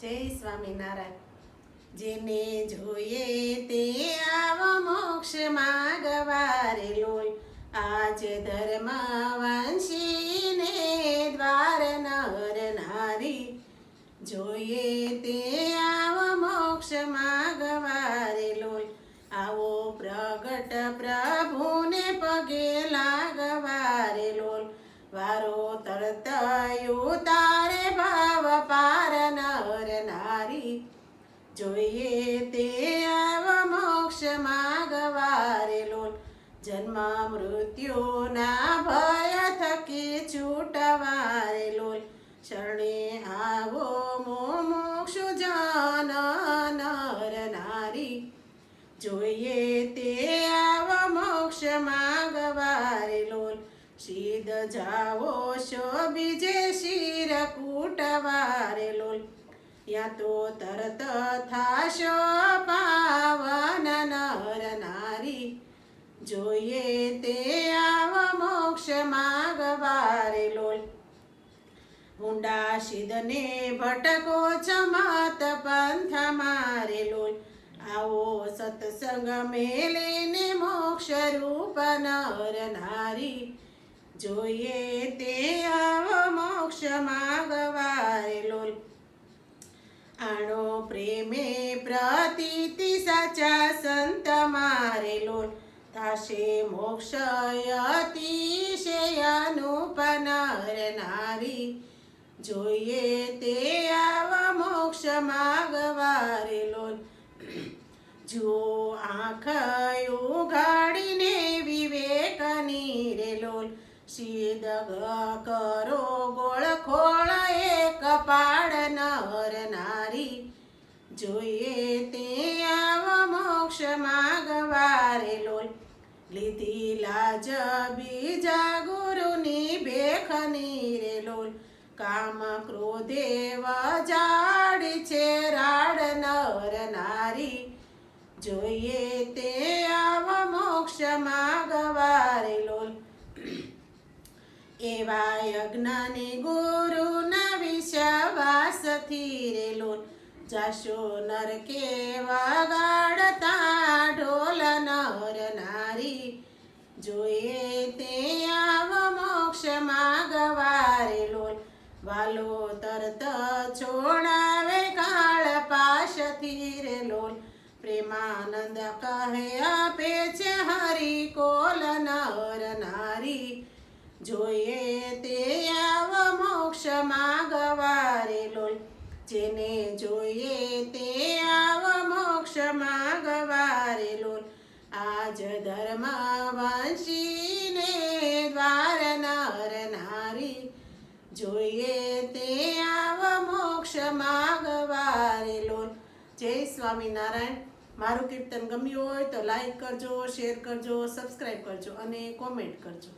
જય સ્વામિનારાયણ. જેને જોઈએ તે આવ મોક્ષ માગવારે લોલ. આજ ધર્મ વંશીને દ્વાર નર નારી. જોઈએ તે આવ મોક્ષ માગવારે લોલ. આવો પ્રગટ પ્રભુને પગે લાગવારે લોલ. વારો તરત ઉતારે ભાવ પાર નર નારી. જોઈએ તે આવ મોક્ષ માગવારે લોલ. જન્મ મૃત્યુના ભય થકી છૂટવારે લોલ. શરણે આવો મોક્ષ જન નર નારી. જોઈએ તે આવ મોક્ષ માગવારે લોલ. સિદ્ધ જાવો શો બીજે શિર કૂટવારે લોલ. યા તો તરત થાશો પાવન નર નારી. જોઈએ તે આવ મોક્ષ માગવારે લોલ. ઊંડા સિદ્ધને ભટકો ચમત પંથ મારે લોલ. આવો સત્સંગ મેલીને મોક્ષ રૂપ નર નારી. જોઈએ તે આવ મોક્ષ માગવારે લોલ. આણો પ્રેમે પ્રતીતિ સાચા સંત મારે લોલ. થાશે મોક્ષ અતિશયનુપ નર નારી. જોઈએ તે આવ મોક્ષ માગવારે લોલ. જો આંખ ઉઘાડીને વિવેકની રે લોલ. સિદ્ધ કરો ગોળ ખોળ એક પાડ નર નારી. જોઈએ તે આવ મોક્ષ માગવારે લોલ. લીધી લાજ બીજા ગુરુની ભેખની રે લોલ. કામ ક્રોધે વજાડી છે રાડ નર નારી. જોઈએ તે આવ મોક્ષ માગવારે લોલ. એવા યજ્ઞની ગુરુના વિશ્વાસથી રે લોલ. જાશો નરકે વગાડતા ઢોલ નર નારી. જોઈએ તે આવ મોક્ષ માગવારે લોલ. વાલો તરત છોડાવે કાળ પાશથી રે લોલ. પ્રેમાનંદ કહે આપે છે હરિ કોલ નર નારી. જોઈએ તે આવ મોક્ષ માગવારે લોલ. જેને જોઈએ તે આવ મોક્ષ માગવારે લોલ. આજ ધર્મ વંશીને દ્વાર નર નારી. જોઈએ તે આવ મોક્ષ માગવારે લોલ. જય સ્વામિનારાયણ. મારું કીર્તન ગમ્યું હોય તો લાઈક કરજો, શેર કરજો, સબસ્ક્રાઈબ કરજો અને કોમેન્ટ કરજો.